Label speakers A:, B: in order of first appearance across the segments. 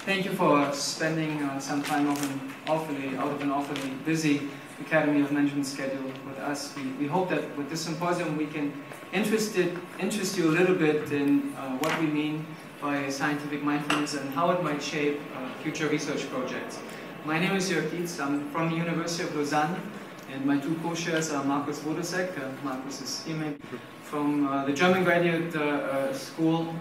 A: Thank you for spending some time out of an awfully busy Academy of Management schedule with us. We hope that with this symposium we can interest you a little bit in what we mean by scientific mindfulness and how it might shape future research projects. My name is Joerg Dietz. I'm from the University of Lausanne, and my two co-chairs are Markus Wodesek. Markus is here maybe, from the German Graduate School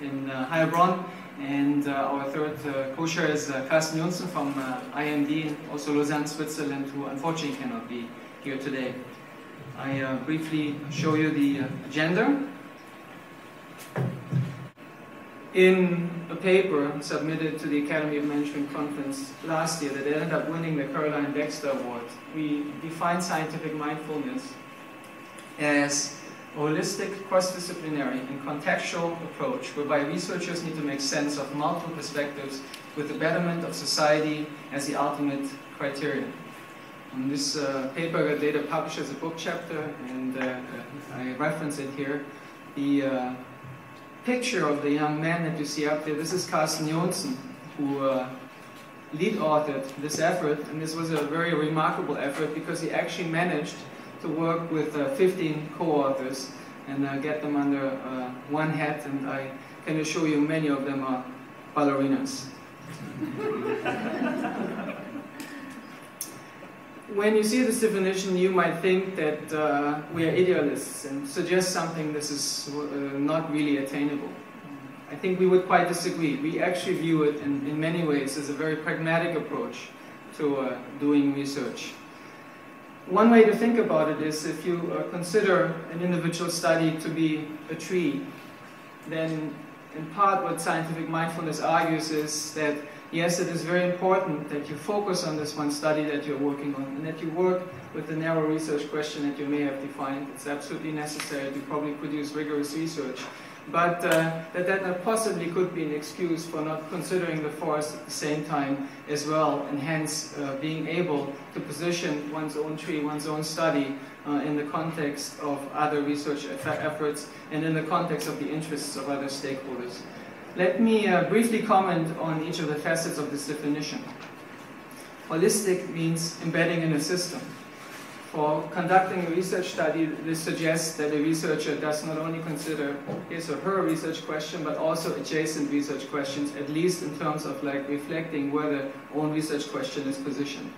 A: in Heilbronn, and our third co-chair is Carsten Johnsen from IMD, also Lausanne, Switzerland, who unfortunately cannot be here today. I briefly show you the agenda. In a paper submitted to the Academy of Management conference last year that ended up winning the Caroline Dexter Award, we define scientific mindfulness as a holistic, cross-disciplinary and contextual approach whereby researchers need to make sense of multiple perspectives with the betterment of society as the ultimate criterion. This paper got later published as a book chapter, and I reference it here. The picture of the young man that you see up there, this is Carsten Johnsen, who lead authored this effort, and this was a very remarkable effort because he actually managed to work with 15 co-authors and get them under one hat, and I can assure you many of them are ballerinas. When you see this definition, you might think that we are idealists and suggest something this is not really attainable. I think we would quite disagree. We actually view it in many ways as a very pragmatic approach to doing research. One way to think about it is if you consider an individual study to be a tree, then in part what scientific mindfulness argues is that yes, it is very important that you focus on this one study that you're working on and that you work with the narrow research question that you may have defined. It's absolutely necessary to probably produce rigorous research. But that possibly could be an excuse for not considering the forest at the same time as well, and hence being able to position one's own tree, one's own study in the context of other research efforts and in the context of the interests of other stakeholders. Let me briefly comment on each of the facets of this definition. Holistic means embedding in a system. For conducting a research study, this suggests that a researcher does not only consider his or her research question, but also adjacent research questions, at least in terms of reflecting where the own research question is positioned.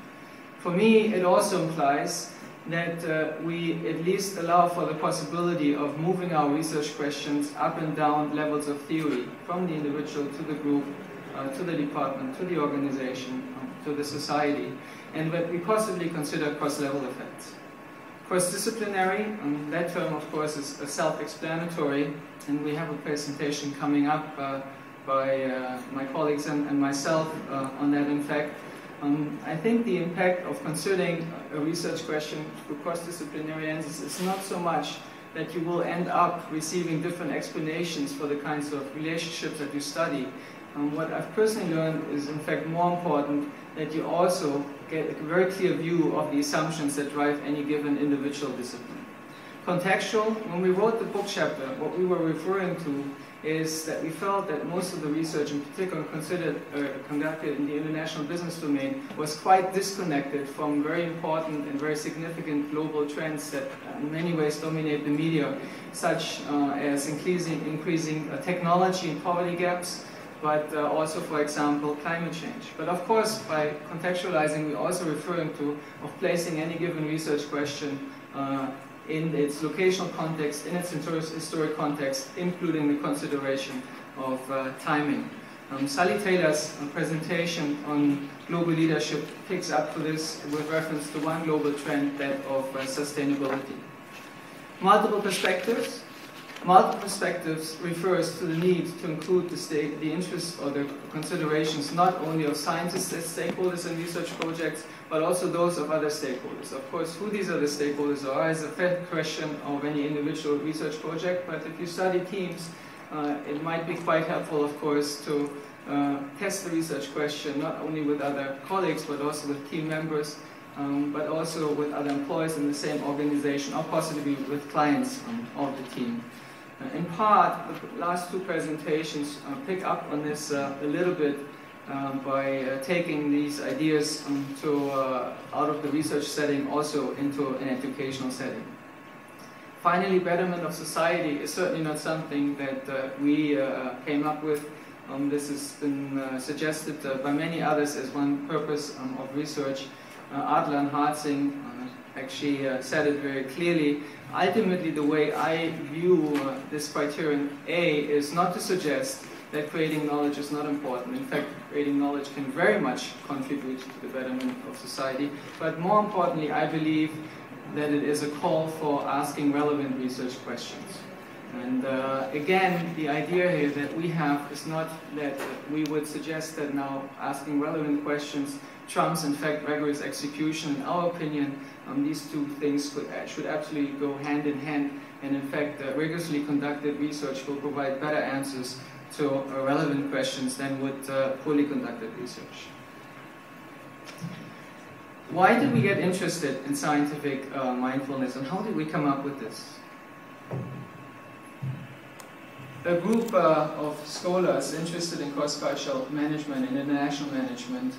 A: For me, it also implies that we at least allow for the possibility of moving our research questions up and down levels of theory, from the individual to the group, to the department, to the organization, to the society, and that we possibly consider cross-level effects. Cross-disciplinary, that term of course is self-explanatory, and we have a presentation coming up by my colleagues and myself on that. In fact, I think the impact of considering a research question through cross-disciplinary lenses is not so much that you will end up receiving different explanations for the kinds of relationships that you study. What I've personally learned is in fact more important that you also get a very clear view of the assumptions that drive any given individual discipline. Contextual, when we wrote the book chapter, what we were referring to is that we felt that most of the research, in particular conducted in the international business domain, was quite disconnected from very important and very significant global trends that in many ways dominate the media, such as increasing technology and poverty gaps, but also, for example, climate change. But of course, by contextualizing, we're also referring to placing any given research question in its locational context, in its historic context, including the consideration of timing. Sally Taylor's presentation on global leadership picks up to this with reference to one global trend, that of sustainability. Multiple perspectives. Multiple perspectives refers to the need to include the interests or the considerations not only of scientists as stakeholders in research projects, but also those of other stakeholders. Of course, who these other stakeholders are is a fair question of any individual research project, but if you study teams, it might be quite helpful, of course, to test the research question not only with other colleagues, but also with team members, but also with other employees in the same organization, or possibly with clients of the team. In part, the last two presentations pick up on this a little bit by taking these ideas out of the research setting also into an educational setting. Finally, betterment of society is certainly not something that we came up with. This has been suggested by many others as one purpose of research. Adler and Hartzing actually said it very clearly. Ultimately, the way I view this criterion A is not to suggest that creating knowledge is not important. In fact, creating knowledge can very much contribute to the betterment of society. But more importantly, I believe that it is a call for asking relevant research questions. And again, the idea here that we have is not that we would suggest that now asking relevant questions trumps, in fact, rigorous execution. In our opinion, these two things should absolutely go hand in hand. And in fact, rigorously conducted research will provide better answers to relevant questions than would poorly conducted research. Why did we get interested in scientific mindfulness, and how did we come up with this? A group of scholars interested in cross-cultural management and international management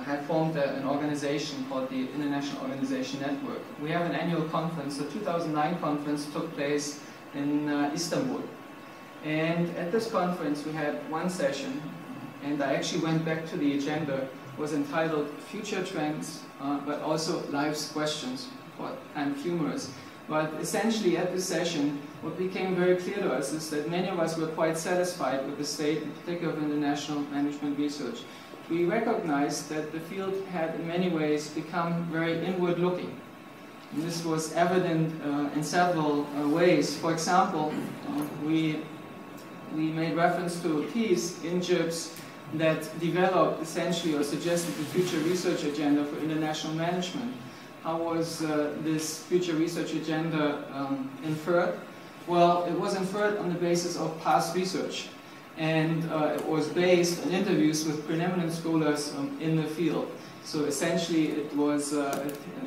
A: had formed an organization called the International Organization Network. We have an annual conference. The 2009 conference took place in Istanbul. And at this conference we had one session, and I actually went back to the agenda. It was entitled Future Trends, but also Life's Questions, and humorous. But essentially at this session, what became very clear to us is that many of us were quite satisfied with the state, in particular of international management research. We recognized that the field had in many ways become very inward-looking. And this was evident in several ways. For example, we made reference to a piece in JIBS that developed essentially or suggested the future research agenda for international management. How was this future research agenda inferred? Well, it was inferred on the basis of past research, and it was based on interviews with preeminent scholars in the field. So essentially it was,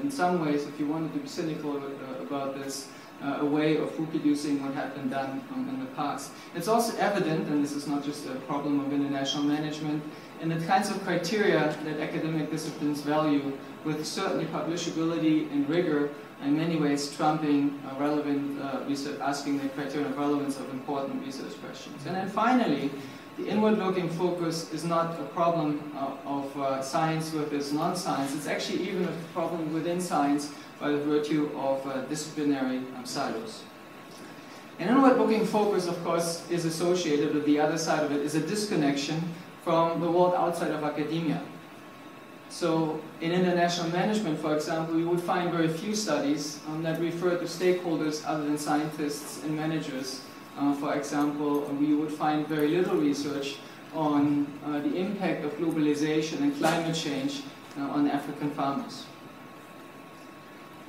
A: in some ways, if you wanted to be cynical about this, a way of reproducing what had been done in the past. It's also evident, and this is not just a problem of international management, in the kinds of criteria that academic disciplines value, with certainly publishability and rigor, in many ways trumping relevant research, asking the criterion of relevance of important research questions. And then finally, the inward-looking focus is not a problem of science versus non-science. It's actually even a problem within science by the virtue of disciplinary silos. An inward-looking focus, of course, is associated with the other side of it, is a disconnection from the world outside of academia. So in international management, for example, you would find very few studies that refer to stakeholders other than scientists and managers. For example, we would find very little research on the impact of globalization and climate change on African farmers.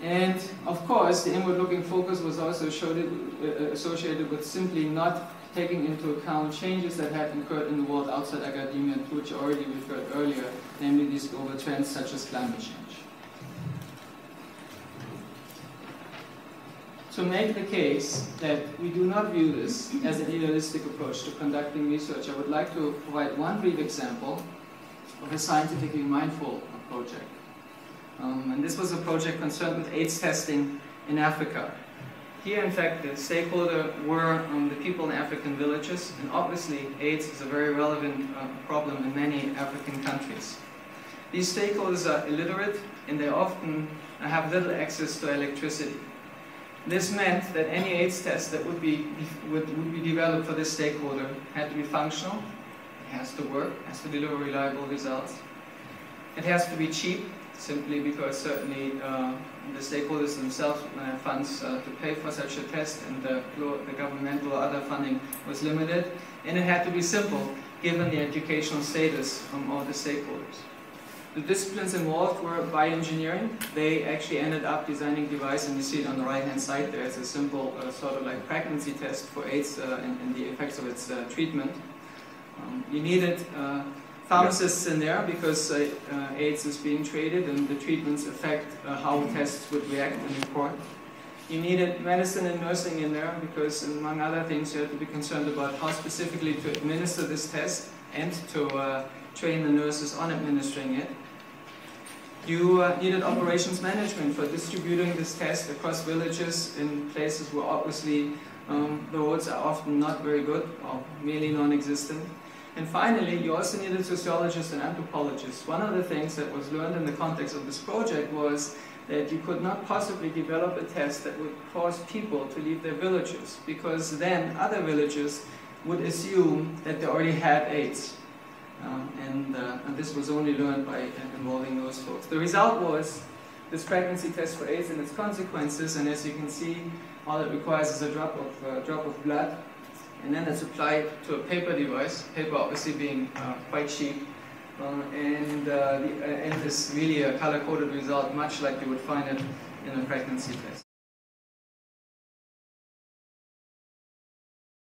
A: And of course, the inward-looking focus was also associated with simply not taking into account changes that had occurred in the world outside academia, to which I already referred earlier, namely these global trends such as climate change. To make the case that we do not view this as an idealistic approach to conducting research, I would like to provide one brief example of a scientifically mindful project. And this was a project concerned with AIDS testing in Africa. Here, in fact, the stakeholder were the people in African villages, and obviously AIDS is a very relevant problem in many African countries. These stakeholders are illiterate, and they often have little access to electricity. This meant that any AIDS test that would be developed for this stakeholder had to be functional, it has to work, it has to deliver reliable results. It has to be cheap, simply because certainly the stakeholders themselves would not have funds to pay for such a test, and the governmental or other funding was limited. And it had to be simple, given the educational status of all the stakeholders. The disciplines involved were bioengineering. They actually ended up designing a device, and you see it on the right-hand side there. It's a simple sort of like pregnancy test for AIDS and the effects of its treatment. You needed pharmacists in there because AIDS is being treated and the treatments affect how tests would react and report. You needed medicine and nursing in there because, among other things, you had to be concerned about how specifically to administer this test and to train the nurses on administering it. You needed operations management for distributing this test across villages in places where obviously the roads are often not very good or merely non-existent. And finally, you also needed sociologists and anthropologists. One of the things that was learned in the context of this project was that you could not possibly develop a test that would cause people to leave their villages, because then other villages would assume that they already had AIDS. And this was only learned by involving those folks. The result was this pregnancy test for AIDS and its consequences, and as you can see, all it requires is a drop of blood, and then it's applied to a paper device, paper obviously being quite cheap, and it's really a color-coded result, much like you would find it in a pregnancy test.